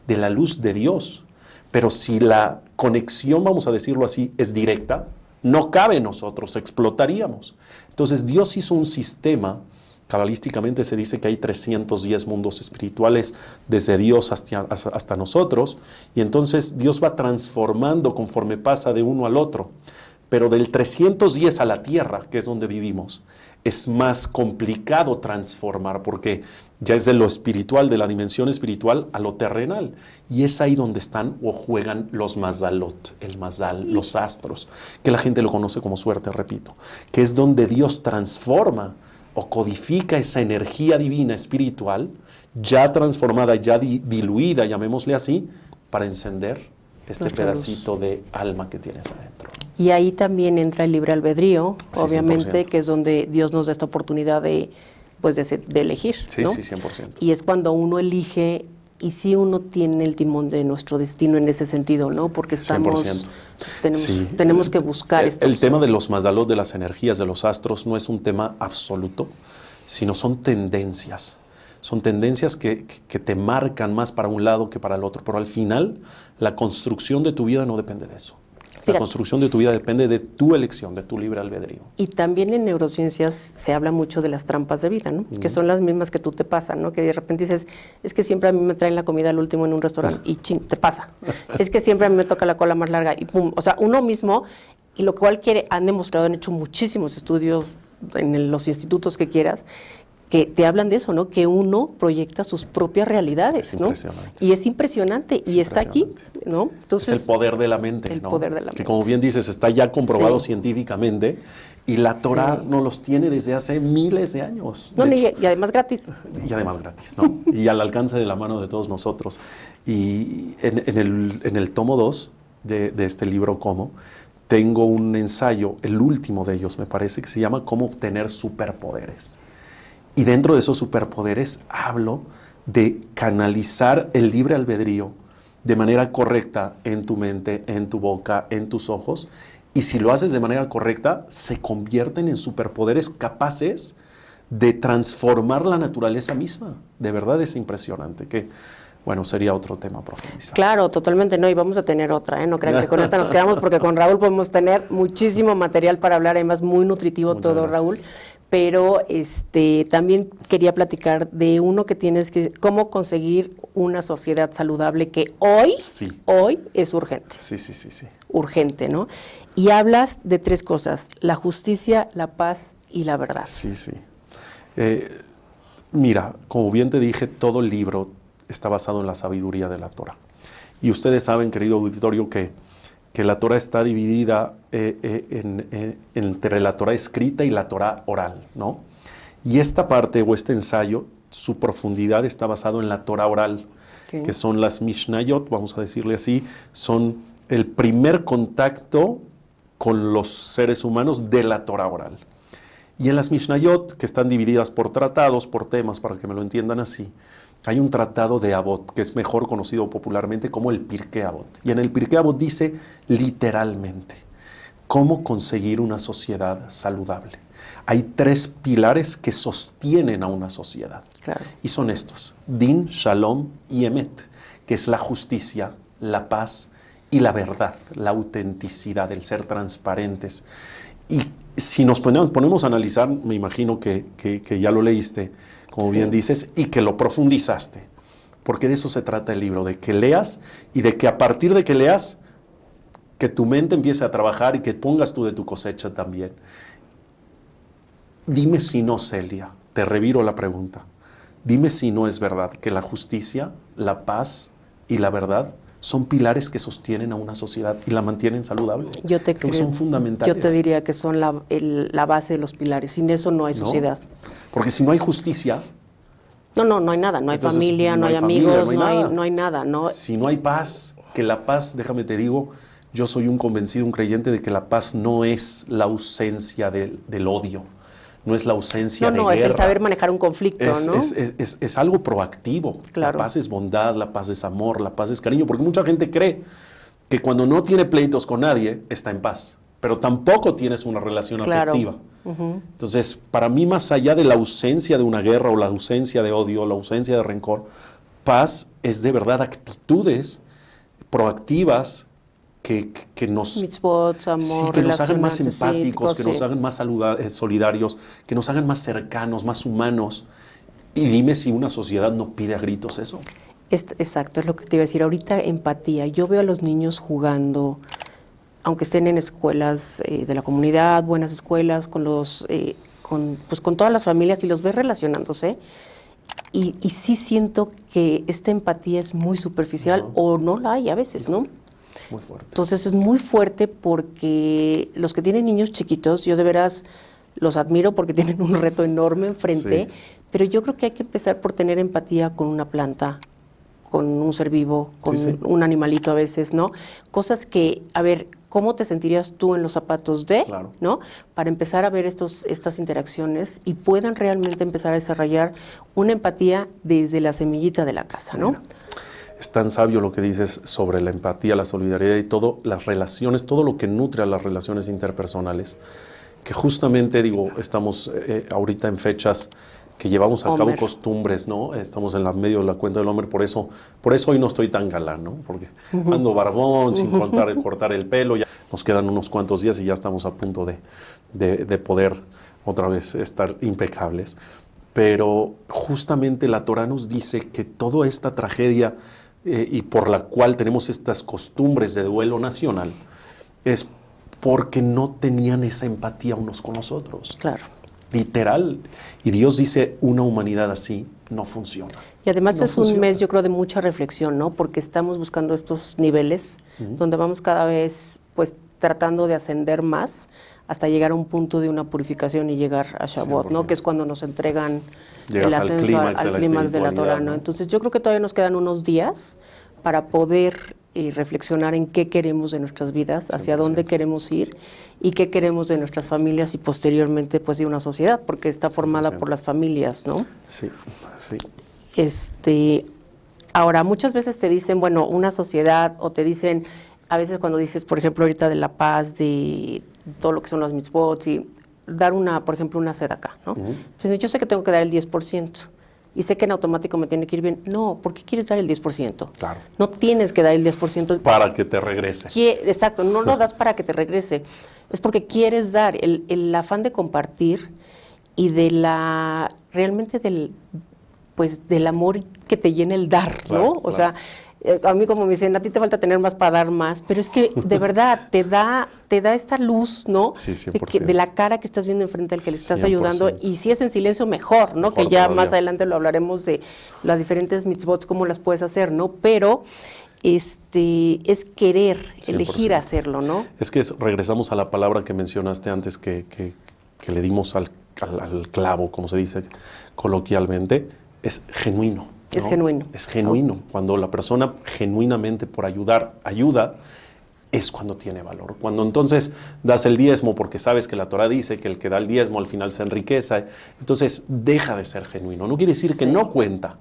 de la luz de Dios. Pero si la conexión, vamos a decirlo así, es directa, no cabe en nosotros, explotaríamos. Entonces Dios hizo un sistema, cabalísticamente se dice que hay 310 mundos espirituales desde Dios hasta nosotros, y entonces Dios va transformando conforme pasa de uno al otro. Pero del 310 a la tierra, que es donde vivimos, es más complicado transformar, porque ya es de lo espiritual, de la dimensión espiritual a lo terrenal. Y es ahí donde están o juegan los mazalot, el mazal, los astros, que la gente lo conoce como suerte, repito, que es donde Dios transforma o codifica esa energía divina espiritual, ya transformada, ya diluida, llamémosle así, para encender este pedacito de alma que tienes adentro. Y ahí también entra el libre albedrío, Sí, obviamente, 100%. que es donde Dios nos da esta oportunidad de, pues de elegir, Sí, ¿no? sí, 100%. Y es cuando uno elige, y sí uno tiene el timón de nuestro destino en ese sentido, ¿no? Porque estamos, 100%. tenemos que buscar esta El opción. tema de los mazalot, de las energías, de los astros, no es un tema absoluto, sino son tendencias. Son tendencias que te marcan más para un lado que para el otro. Pero al final, la construcción de tu vida no depende de eso. La Fíjate. construcción de tu vida depende de tu elección, de tu libre albedrío. Y también en neurociencias se habla mucho de las trampas de vida, ¿no? Que son las mismas que tú te pasan, ¿no? Que de repente dices, es que siempre a mí me traen la comida al último en un restaurante y chin, te pasa. Es que siempre a mí me toca la cola más larga y pum. O sea, uno mismo, y lo cual han demostrado, han hecho muchísimos estudios en los institutos que quieras, que te hablan de eso, ¿no? Que uno proyecta sus propias realidades, Es ¿no? impresionante. Y es impresionante, Es y está aquí, impresionante. ¿no? Entonces, Es el poder de la mente, el ¿no? poder de la Que mente. como bien dices, está ya comprobado Sí. científicamente y la Torah Sí. nos los tiene desde hace miles de años. No, De y, hecho, y además gratis. y además gratis, ¿no? Y al alcance de la mano de todos nosotros. Y en el tomo 2 de este libro, Cómo, tengo un ensayo, el último de ellos me parece, que se llama Cómo obtener superpoderes. Y dentro de esos superpoderes hablo de canalizar el libre albedrío de manera correcta en tu mente, en tu boca, en tus ojos. Y si lo haces de manera correcta, se convierten en superpoderes capaces de transformar la naturaleza misma. De verdad es impresionante, que, bueno, sería otro tema profundizar. Claro, totalmente, no, y vamos a tener otra, ¿eh? No crean que con esta nos quedamos, porque con Raúl podemos tener muchísimo material para hablar, además muy nutritivo Muchas todo, gracias. Raúl. Pero también quería platicar de uno que tienes que, cómo conseguir una sociedad saludable que hoy es urgente. Sí. Urgente, ¿no? Y hablas de tres cosas: la justicia, la paz y la verdad. Sí. Mira, como bien te dije, todo el libro está basado en la sabiduría de la Torah. Y ustedes saben, querido auditorio, que la Torah está dividida entre la Torah escrita y la Torah oral, ¿no? Y esta parte o este ensayo, su profundidad está basado en la Torah oral, Okay. que son las Mishnayot, vamos a decirle así, son el primer contacto con los seres humanos de la Torah oral. Y en las Mishnayot, que están divididas por tratados, por temas, para que me lo entiendan así, hay un tratado de Avot, que es mejor conocido popularmente como el Pirkei Avot. Y en el Pirkei Avot dice literalmente, ¿cómo conseguir una sociedad saludable? Hay tres pilares que sostienen a una sociedad. Claro. Y son estos, Din, Shalom y Emet, que es la justicia, la paz y la verdad, la autenticidad, el ser transparentes. Y si nos ponemos a analizar, me imagino que ya lo leíste, como bien dices, y que lo profundizaste, porque de eso se trata el libro, de que leas y de que a partir de que leas, que tu mente empiece a trabajar y que pongas tú de tu cosecha también. Dime si no, Celia, te reviro la pregunta, dime si no es verdad que la justicia, la paz y la verdad son pilares que sostienen a una sociedad y la mantienen saludable. Yo te que creo. son fundamentales. Yo te diría que son la base de los pilares. Sin eso no hay sociedad. Porque si no hay justicia, No hay nada. No hay entonces, familia, no hay amigos, no hay nada, ¿no? Si no hay paz, que la paz, déjame te digo, yo soy un convencido, un creyente de que la paz no es la ausencia del odio, no es la ausencia de guerra. Es el saber manejar un conflicto, ¿no? Es algo proactivo. Claro. La paz es bondad, la paz es amor, la paz es cariño, porque mucha gente cree que cuando no tiene pleitos con nadie, está en paz, pero tampoco tienes una relación afectiva. Entonces, para mí, más allá de la ausencia de una guerra o la ausencia de odio, la ausencia de rencor, paz es de verdad actitudes proactivas que nos, mitzvot, amor, sí, que nos hagan más relacionantes, empáticos, sí, que nos hagan más solidarios, que nos hagan más cercanos, más humanos. Y dime si una sociedad no pide a gritos eso. Exacto, es lo que te iba a decir. Ahorita empatía. Yo veo a los niños jugando, aunque estén en escuelas de la comunidad, buenas escuelas, con pues, con todas las familias y los ves relacionándose. Y sí siento que esta empatía es muy superficial o no la hay a veces, ¿no? Muy fuerte. Entonces es muy fuerte porque los que tienen niños chiquitos, yo de veras los admiro porque tienen un reto enorme enfrente, Sí. pero yo creo que hay que empezar por tener empatía con una planta, con un ser vivo, con Sí, sí. un animalito a veces, ¿no? Cosas que, a ver, ¿cómo te sentirías tú en los zapatos de, Claro. ¿no? Para empezar a ver estas interacciones y puedan realmente empezar a desarrollar una empatía desde la semillita de la casa, ¿no? Mira, es tan sabio lo que dices sobre la empatía, la solidaridad y todo, las relaciones, todo lo que nutre a las relaciones interpersonales, que justamente, digo, estamos ahorita en fechas que llevamos a cabo Homer. costumbres, ¿no? Estamos en la medio de la cuenta del Homer, por eso hoy no estoy tan galán, ¿no? Porque ando barbón, sin cortar el pelo, ya nos quedan unos cuantos días y ya estamos a punto de poder otra vez estar impecables. Pero justamente la Torá nos dice que toda esta tragedia y por la cual tenemos estas costumbres de duelo nacional es porque no tenían esa empatía unos con los otros. Claro. Literal. Y Dios dice, una humanidad así no funciona. Y además No es un funciona. mes, yo creo, de mucha reflexión, ¿no? Porque estamos buscando estos niveles donde vamos cada vez, pues, tratando de ascender más hasta llegar a un punto de una purificación y llegar a Shavuot, 100%. ¿no? Que es cuando nos entregan Llegas el al ascenso clímax de al la clímax de la Torah, espiritualidad, ¿no? ¿no? Entonces yo creo que todavía nos quedan unos días para poder reflexionar en qué queremos de nuestras vidas, hacia 100%. dónde queremos ir y qué queremos de nuestras familias y posteriormente, pues, de una sociedad, porque está formada 100%. por las familias, ¿no? Sí, sí. Ahora, muchas veces te dicen, bueno, una sociedad, o te dicen, a veces cuando dices, por ejemplo, ahorita de la paz, de todo lo que son las mitzvot, y dar por ejemplo, una sedacá, ¿no? Dicen, yo sé que tengo que dar el 10%, y sé que en automático me tiene que ir bien. No, ¿por qué quieres dar el 10%? Claro. No tienes que dar el 10%. Para que te regrese. Exacto, no lo das para que te regrese. Es porque quieres dar el afán de compartir y realmente del amor que te llena el dar, ¿no? Claro, O sea, a mí como me dicen, a ti te falta tener más para dar más, pero es que de verdad te da esta luz, ¿no? Sí, de 100%. la cara que estás viendo enfrente al que le estás 100%. ayudando, y si es en silencio, mejor, ¿no? Mejor Que ya todavía. más adelante lo hablaremos de las diferentes mitzvot, cómo las puedes hacer, ¿no? Pero es querer, 100%. elegir hacerlo, ¿no? Es que regresamos a la palabra que mencionaste antes, que le dimos al clavo, como se dice coloquialmente, es genuino. Es ¿no? genuino. Es genuino. Cuando la persona genuinamente por ayudar, ayuda, es cuando tiene valor. Cuando entonces das el diezmo porque sabes que la Torah dice que el que da el diezmo al final se enriquece, entonces deja de ser genuino. No quiere decir que no cuenta,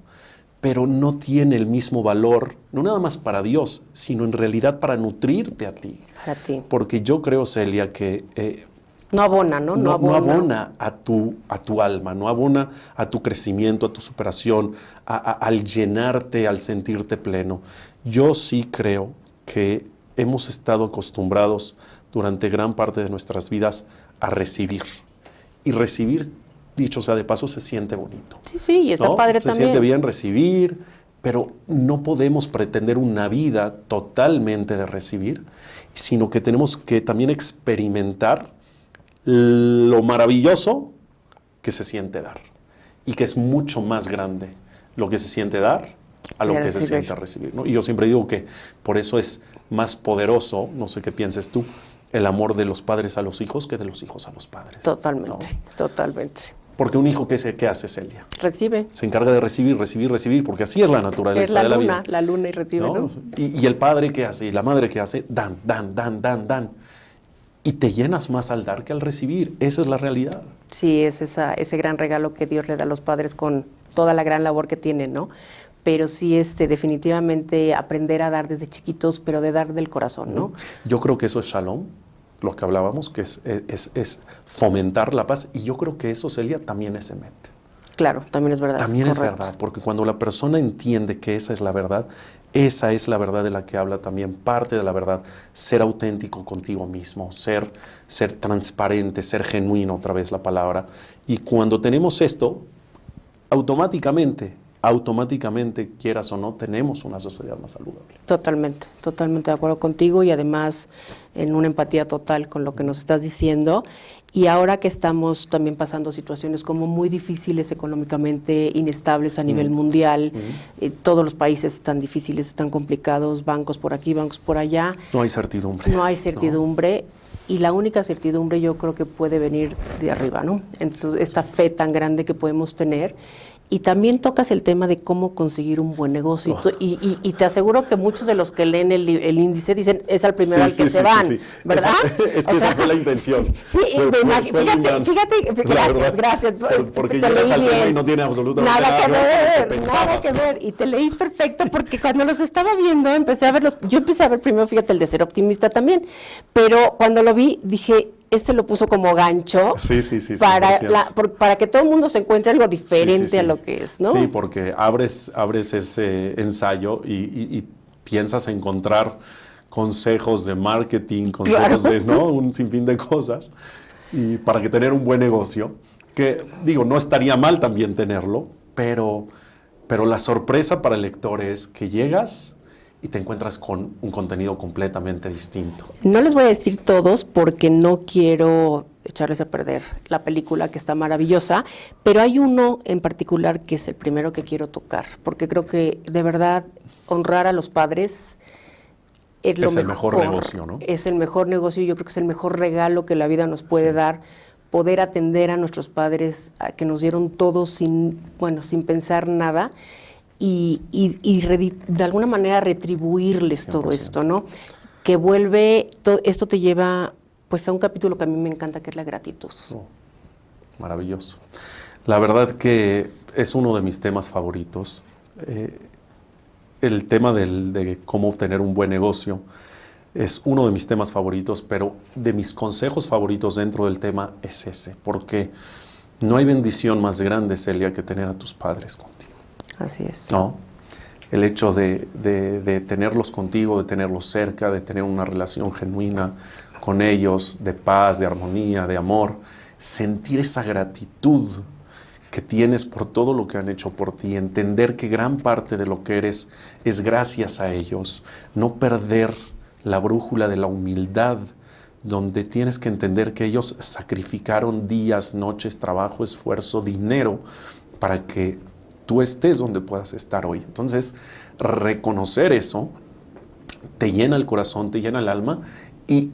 pero no tiene el mismo valor, no nada más para Dios, sino en realidad para nutrirte a ti. Para ti. Porque yo creo, Celia, que No abona, ¿no? no abona a tu alma, no abona a tu crecimiento, a tu superación, al llenarte, al sentirte pleno. Yo sí creo que hemos estado acostumbrados durante gran parte de nuestras vidas a recibir. Y recibir, dicho sea de paso, se siente bonito. Sí, sí, y está ¿no? padre Se también. siente bien recibir, pero no podemos pretender una vida totalmente de recibir, sino que tenemos que también experimentar lo maravilloso que se siente dar, y que es mucho más grande lo que se siente dar a lo que se siente recibir, ¿no? Y yo siempre digo que por eso es más poderoso, no sé qué pienses tú, el amor de los padres a los hijos que de los hijos a los padres. Totalmente, ¿no? totalmente. Porque un hijo, ¿qué hace, Celia? Recibe. Se encarga de recibir, porque así es la naturaleza Es la de la luna, vida. la luna y recibe, ¿no? Y el padre, ¿qué hace? Y la madre, ¿qué hace? Dan. Y te llenas más al dar que al recibir. Esa es la realidad. Sí, es ese gran regalo que Dios le da a los padres con toda la gran labor que tienen, ¿no? Pero sí, definitivamente aprender a dar desde chiquitos, pero de dar del corazón, ¿no? Yo creo que eso es shalom, lo que hablábamos, que es fomentar la paz. Y yo creo que eso, Celia, también es emet. Claro, también es verdad. También correcto. es verdad, porque cuando la persona entiende que esa es la verdad de la que habla también parte de la verdad, ser auténtico contigo mismo, ser transparente, ser genuino, otra vez la palabra. Y cuando tenemos esto, automáticamente automáticamente, quieras o no, tenemos una sociedad más saludable. Totalmente de acuerdo contigo y además en una empatía total con lo que nos estás diciendo. Y ahora que estamos también pasando situaciones como muy difíciles económicamente, inestables a nivel mundial, todos los países están difíciles, están complicados, bancos por aquí, bancos por allá. No hay certidumbre. No hay certidumbre. Y la única certidumbre yo creo que puede venir de arriba, ¿no? Entonces, esta fe tan grande que podemos tener. Y también tocas el tema de cómo conseguir un buen negocio. Y te aseguro que muchos de los que leen el índice dicen, es al primero al que se van, ¿verdad? Es que esa fue la intención. Sí, gracias. Porque llegas al tema y no tiene absolutamente nada que ver. Y te leí perfecto porque cuando los estaba viendo, yo empecé a ver primero, fíjate, el de Ser Optimista también, pero cuando lo vi, dije, lo puso como gancho para que todo el mundo se encuentre algo diferente a lo que es, ¿no? Sí, porque abres ese ensayo y piensas encontrar consejos de marketing, consejos de, ¿no?, un sinfín de cosas, y para que tener un buen negocio, que digo, no estaría mal también tenerlo, pero la sorpresa para el lector es que llegas y te encuentras con un contenido completamente distinto. No les voy a decir todos porque no quiero echarles a perder la película, que está maravillosa, pero hay uno en particular que es el primero que quiero tocar, porque creo que de verdad honrar a los padres es el mejor negocio, ¿no? Es el mejor negocio, yo creo que es el mejor regalo que la vida nos puede dar, poder atender a nuestros padres, a que nos dieron todo sin pensar nada. Y de alguna manera retribuirles 100%. Todo esto, ¿no? Que vuelve, esto te lleva pues a un capítulo que a mí me encanta, que es la gratitud. Maravilloso. La verdad que es uno de mis temas favoritos. El tema de cómo obtener un buen negocio es uno de mis temas favoritos, pero de mis consejos favoritos dentro del tema es ese, porque no hay bendición más grande, Celia, que tener a tus padres contigo. Así es. ¿No? El hecho de tenerlos contigo, de tenerlos cerca, de tener una relación genuina con ellos, de paz, de armonía, de amor, sentir esa gratitud que tienes por todo lo que han hecho por ti, entender que gran parte de lo que eres es gracias a ellos, no perder la brújula de la humildad, donde tienes que entender que ellos sacrificaron días, noches, trabajo, esfuerzo, dinero, para que tú estés donde puedas estar hoy. Entonces, reconocer eso te llena el corazón, te llena el alma y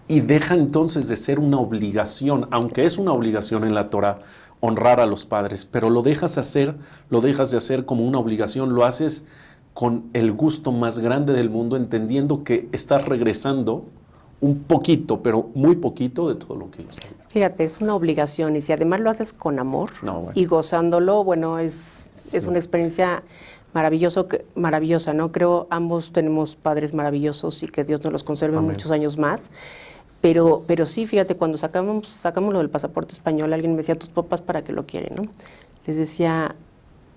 deja entonces de ser una obligación, aunque es una obligación en la Torah honrar a los padres, pero lo dejas de hacer como una obligación, lo haces con el gusto más grande del mundo, entendiendo que estás regresando un poquito, pero muy poquito de todo lo que ellos tienen. Fíjate, es una obligación y si además lo haces con amor y gozándolo, es una experiencia maravillosa, ¿no? Creo ambos tenemos padres maravillosos y que Dios nos los conserve muchos años más. Pero sí, fíjate, cuando sacamos lo del pasaporte español, alguien me decía, ¿tus papás para qué lo quieren, no? Les decía,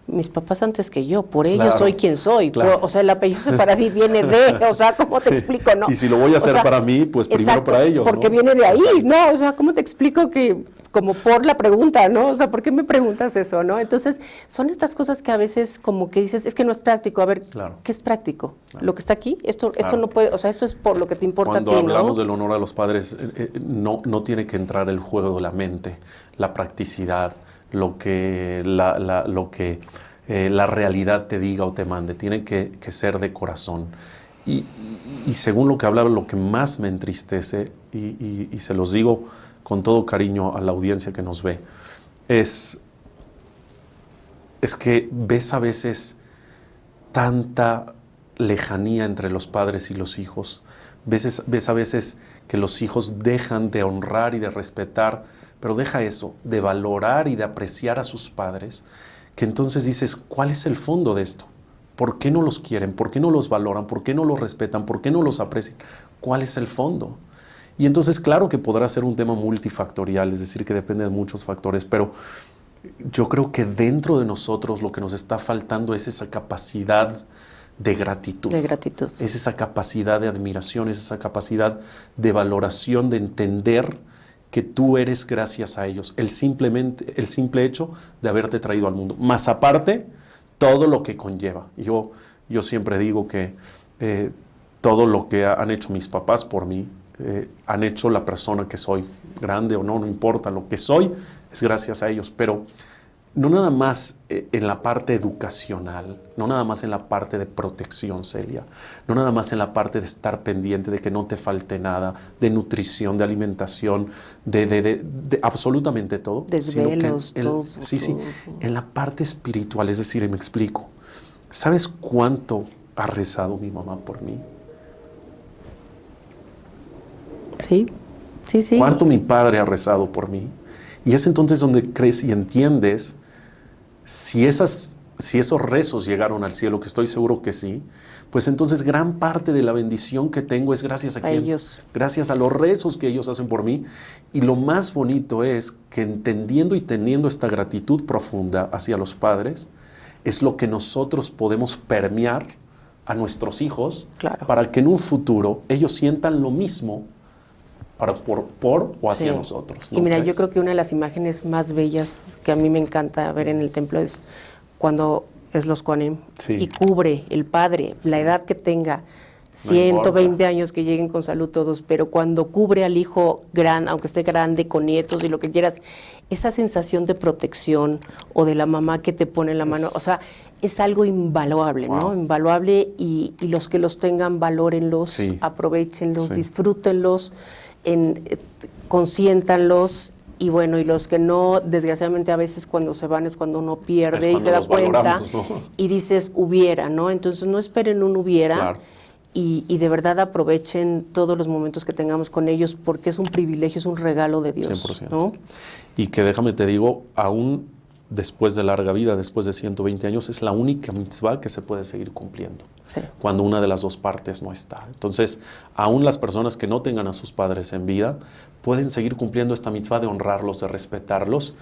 mis papás antes que yo, por ellos soy quien soy. Claro. O sea, el apellido sefaradí viene de, o sea, ¿cómo te explico? No. Y si lo voy a hacer para mí, pues primero para ellos, porque viene de ahí, ¿no? O sea, ¿cómo te explico que, como por la pregunta, ¿no? O sea, ¿por qué me preguntas eso, no? Entonces, son estas cosas que a veces como que dices, es que no es práctico. A ver, ¿qué es práctico? Lo que está aquí, esto no puede, o sea, esto es por lo que te importa a ti, ¿no? Cuando hablamos del honor a los padres, no tiene que entrar el juego de la mente, la practicidad, lo que la realidad te diga o te mande, tiene que ser de corazón. Y según lo que hablaba, lo que más me entristece, y se los digo con todo cariño a la audiencia que nos ve, es que ves a veces tanta lejanía entre los padres y los hijos. Ves a veces que los hijos dejan de honrar y de respetar, pero deja eso, de valorar y de apreciar a sus padres, que entonces dices, ¿cuál es el fondo de esto? ¿Por qué no los quieren? ¿Por qué no los valoran? ¿Por qué no los respetan? ¿Por qué no los aprecian? ¿Cuál es el fondo? Y entonces, claro que podrá ser un tema multifactorial, es decir, que depende de muchos factores, pero yo creo que dentro de nosotros lo que nos está faltando es esa capacidad de gratitud. De gratitud. Es esa capacidad de admiración, es esa capacidad de valoración, de entender que tú eres gracias a ellos, el simple hecho de haberte traído al mundo. Más aparte, todo lo que conlleva. Yo siempre digo que todo lo que han hecho mis papás por mí, han hecho la persona que soy, grande o no, no importa, lo que soy es gracias a ellos, pero no nada más en la parte educacional, no nada más en la parte de protección, Celia, no nada más en la parte de estar pendiente de que no te falte nada, de nutrición, de alimentación, de absolutamente todo. Desvelos, todo. Sí, en la parte espiritual, es decir, y me explico, ¿sabes cuánto ha rezado mi mamá por mí? Sí. ¿Cuánto mi padre ha rezado por mí? Y es entonces donde crees y entiendes si esos rezos llegaron al cielo, que estoy seguro que sí, pues entonces gran parte de la bendición que tengo es gracias a quién? Ellos. Gracias a los rezos que ellos hacen por mí. Y lo más bonito es que entendiendo y teniendo esta gratitud profunda hacia los padres, es lo que nosotros podemos permear a nuestros hijos, claro, para que en un futuro ellos sientan lo mismo por o hacia nosotros. ¿No y mira, crees? yo creo que una de las imágenes más bellas que a mí me encanta ver en el templo es cuando es los Kohanim y cubre el padre, la edad que tenga, 120 años, que lleguen con salud todos, pero cuando cubre al hijo grande, aunque esté grande, con nietos y lo que quieras, esa sensación de protección o de la mamá que te pone en la mano, o sea, es algo invaluable, ¿no? Invaluable, y los que los tengan, valórenlos, aprovéchenlos, disfrútenlos, consiéntanlos. Y bueno, y los que no, desgraciadamente a veces cuando se van es cuando uno pierde y se da cuenta, ¿no? Y dices, hubiera, ¿no? Entonces no esperen un hubiera, claro. Y de verdad aprovechen todos los momentos que tengamos con ellos, porque es un privilegio, es un regalo de Dios, 100%. ¿No? Y que déjame te digo, aún después de larga vida, después de 120 años, es la única mitzvah que se puede seguir cumpliendo, cuando una de las dos partes no está. Entonces, aún las personas que no tengan a sus padres en vida, pueden seguir cumpliendo esta mitzvah de honrarlos, de respetarlos,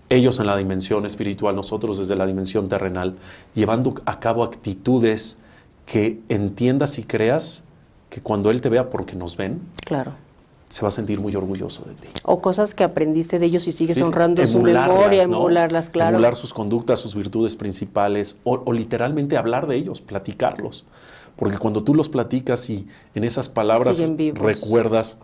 ellos en la dimensión espiritual, nosotros desde la dimensión terrenal, llevando a cabo actitudes que entiendas y creas que cuando Él te vea, porque nos ven, claro, se va a sentir muy orgulloso de ti. O cosas que aprendiste de ellos y sigues honrando su memoria, ¿no? emularlas, claro. Emular sus conductas, sus virtudes principales, o literalmente hablar de ellos, platicarlos. Porque cuando tú los platicas y en esas palabras recuerdas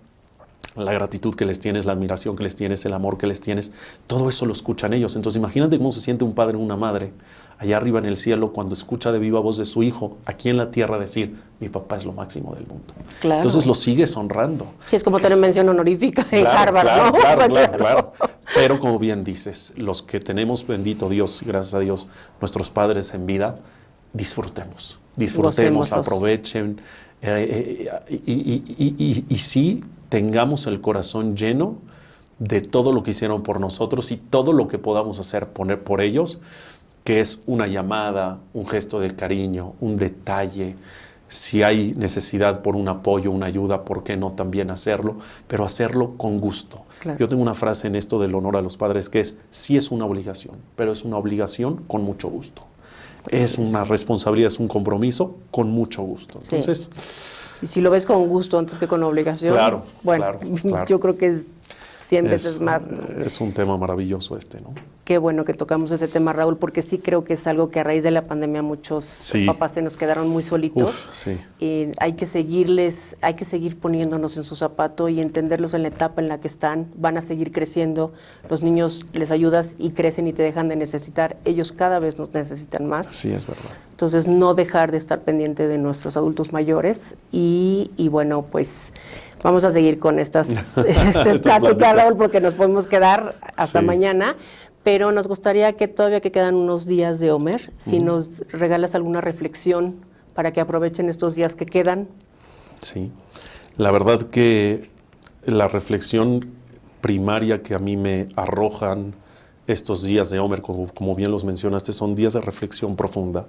la gratitud que les tienes, la admiración que les tienes, el amor que les tienes, todo eso lo escuchan ellos. Entonces imagínate cómo se siente un padre o una madre allá arriba en el cielo cuando escucha de viva voz de su hijo aquí en la tierra decir, mi papá es lo máximo del mundo. Claro. Entonces lo sigues honrando. Sí, es como tener mención honorífica en Harvard, ¿no? Claro. Pero como bien dices, los que tenemos, bendito Dios, gracias a Dios, nuestros padres en vida, disfrutemos, aprovechen y sí tengamos el corazón lleno de todo lo que hicieron por nosotros y todo lo que podamos hacer por ellos, que es una llamada, un gesto de cariño, un detalle. Si hay necesidad por un apoyo, una ayuda, ¿por qué no también hacerlo? Pero hacerlo con gusto. Claro. Yo tengo una frase en esto del honor a los padres que es, sí es una obligación, pero es una obligación con mucho gusto. Es una responsabilidad, es un compromiso con mucho gusto. Entonces, y si lo ves con gusto antes que con obligación, bueno, yo creo que es 100 veces más, ¿no? Es un tema maravilloso ¿no? Qué bueno que tocamos ese tema, Raúl, porque sí creo que es algo que a raíz de la pandemia muchos papás se nos quedaron muy solitos. Y hay que seguir poniéndonos en su zapato y entenderlos en la etapa en la que están. Van a seguir creciendo. Los niños les ayudas y crecen y te dejan de necesitar. Ellos cada vez nos necesitan más. Sí, es verdad. Entonces, no dejar de estar pendiente de nuestros adultos mayores y bueno, pues vamos a seguir con estas pláticas, Raúl, porque nos podemos quedar hasta mañana, pero nos gustaría que todavía que quedan unos días de Omer, si nos regalas alguna reflexión para que aprovechen estos días que quedan. Sí, la verdad que la reflexión primaria que a mí me arrojan estos días de Omer, como bien los mencionaste, son días de reflexión profunda,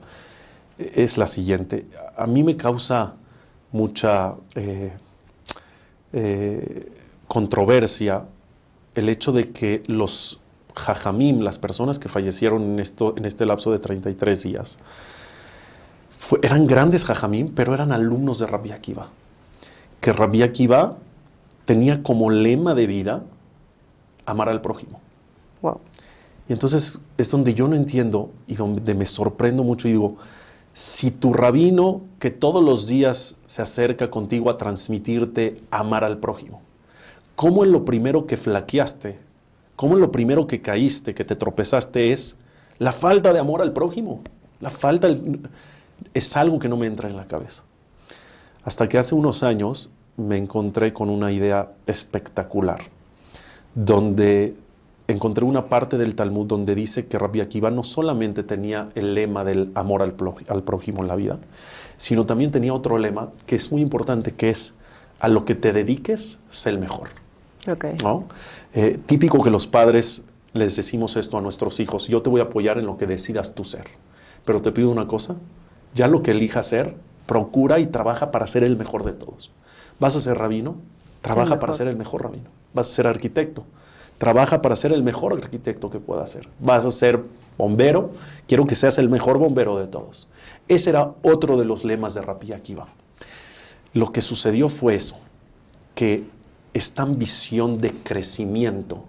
es la siguiente. A mí me causa mucha controversia el hecho de que los jajamim, las personas que fallecieron en este lapso de 33 días, eran grandes jajamim, pero eran alumnos de Rabbi Akiva. Que Rabbi Akiva tenía como lema de vida amar al prójimo. Wow. Y Y entonces es donde yo no entiendo y donde me sorprendo mucho y digo, si tu rabino que todos los días se acerca contigo a transmitirte amar al prójimo, ¿cómo en lo primero que flaqueaste, cómo en lo primero que caíste, que te tropezaste es la falta de amor al prójimo? Es algo que no me entra en la cabeza. Hasta que hace unos años me encontré con una idea espectacular, donde encontré una parte del Talmud donde dice que Rabbi Akiva no solamente tenía el lema del amor al prójimo en la vida, sino también tenía otro lema que es muy importante, que es a lo que te dediques, sé el mejor. Okay. ¿No? Típico que los padres les decimos esto a nuestros hijos: yo te voy a apoyar en lo que decidas tú ser, pero te pido una cosa, ya lo que elijas ser, procura y trabaja para ser el mejor de todos. ¿Vas a ser rabino? Trabaja para ser el mejor rabino. ¿Vas a ser arquitecto? Trabaja para ser el mejor arquitecto que pueda ser. ¿Vas a ser bombero? Quiero que seas el mejor bombero de todos. Ese era otro de los lemas de Rabbi Akiva. Lo que sucedió fue eso, que esta ambición de crecimiento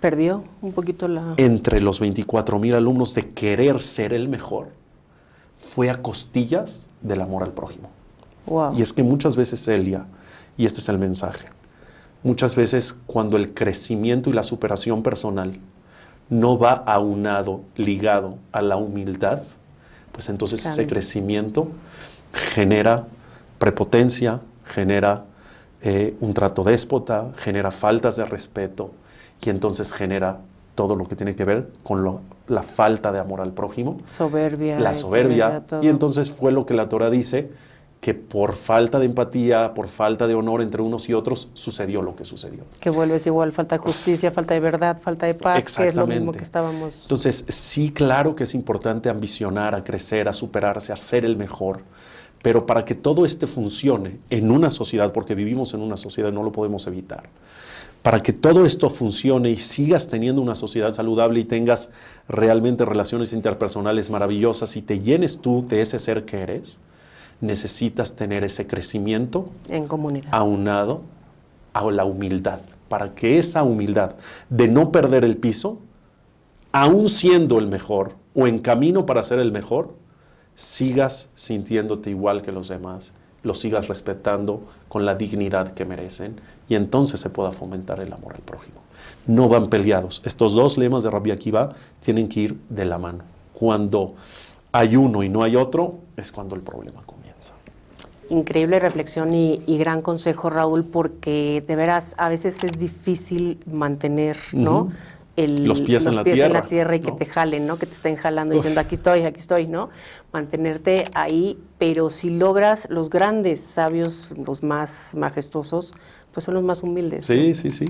Perdió un poquito la... entre los 24,000 alumnos de querer ser el mejor fue a costillas del amor al prójimo. Wow. Y es que muchas veces, Celia, y este es el mensaje, muchas veces cuando el crecimiento y la superación personal no va aunado, ligado a la humildad, pues entonces ese crecimiento genera prepotencia, genera un trato déspota, genera faltas de respeto y entonces genera todo lo que tiene que ver con la falta de amor al prójimo. Soberbia. La soberbia. Y entonces fue lo que la Torah dice, que por falta de empatía, por falta de honor entre unos y otros, sucedió lo que sucedió. Que vuelves igual, falta de justicia, falta de verdad, falta de paz, que es lo mismo que estábamos... Entonces, sí, claro que es importante ambicionar, a crecer, a superarse, a ser el mejor, pero para que todo esto funcione en una sociedad, porque vivimos en una sociedad, no lo podemos evitar, para que todo esto funcione y sigas teniendo una sociedad saludable y tengas realmente relaciones interpersonales maravillosas y te llenes tú de ese ser que eres, necesitas tener ese crecimiento en comunidad, aunado a la humildad, para que esa humildad de no perder el piso, aún siendo el mejor o en camino para ser el mejor, sigas sintiéndote igual que los demás, los sigas respetando con la dignidad que merecen y entonces se pueda fomentar el amor al prójimo. No van peleados. Estos dos lemas de Rabbi Akiva tienen que ir de la mano. Cuando hay uno y no hay otro, es cuando el problema comienza. Increíble reflexión y gran consejo, Raúl, porque de veras a veces es difícil mantener, ¿no? Los pies en la tierra y que te jalen, ¿no? Que te estén jalando diciendo aquí estoy, ¿no? Mantenerte ahí, pero si logras, los grandes sabios, los más majestuosos, pues son los más humildes. Sí, sí, sí.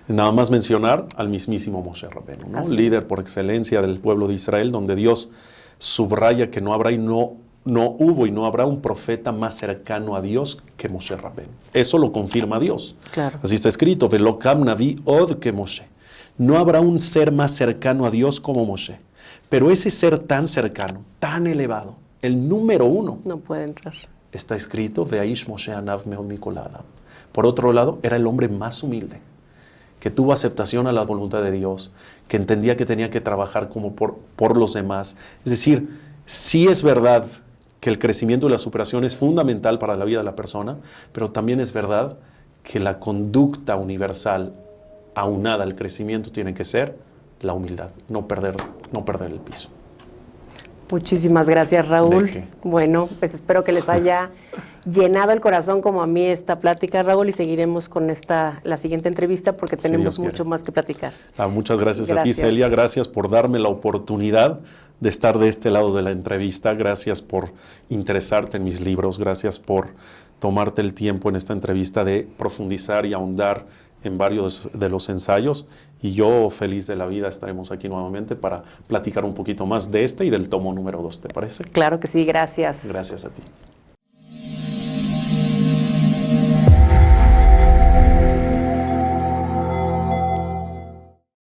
Nada más mencionar al mismísimo Moshe Rabbeinu, ¿no? Líder por excelencia del pueblo de Israel, donde Dios subraya que no habrá y no hubo y no habrá un profeta más cercano a Dios que Moshe Rabbeinu. Eso lo confirma Dios. Claro. Así está escrito, Velokam Navi od que Moshe. No habrá un ser más cercano a Dios como Moshe. Pero ese ser tan cercano, tan elevado, el número uno, no puede entrar. Está escrito, Veaish Moshe Anav Meod Mikol Adam. Por otro lado, era el hombre más humilde, que tuvo aceptación a la voluntad de Dios, que entendía que tenía que trabajar como por los demás. Es decir, sí es verdad que el crecimiento y la superación es fundamental para la vida de la persona, pero también es verdad que la conducta universal aunada al crecimiento tiene que ser la humildad, no perder el piso. Muchísimas gracias, Raúl. Bueno, pues espero que les haya llenado el corazón como a mí esta plática, Raúl, y seguiremos con la siguiente entrevista porque tenemos mucho más que platicar. Muchas gracias a ti, Celia. Gracias por darme la oportunidad de estar de este lado de la entrevista. Gracias por interesarte en mis libros. Gracias por tomarte el tiempo en esta entrevista de profundizar y ahondar en varios de los ensayos, y yo feliz de la vida estaremos aquí nuevamente para platicar un poquito más de este y del tomo número 2, ¿te parece? Claro que sí, gracias. Gracias a ti.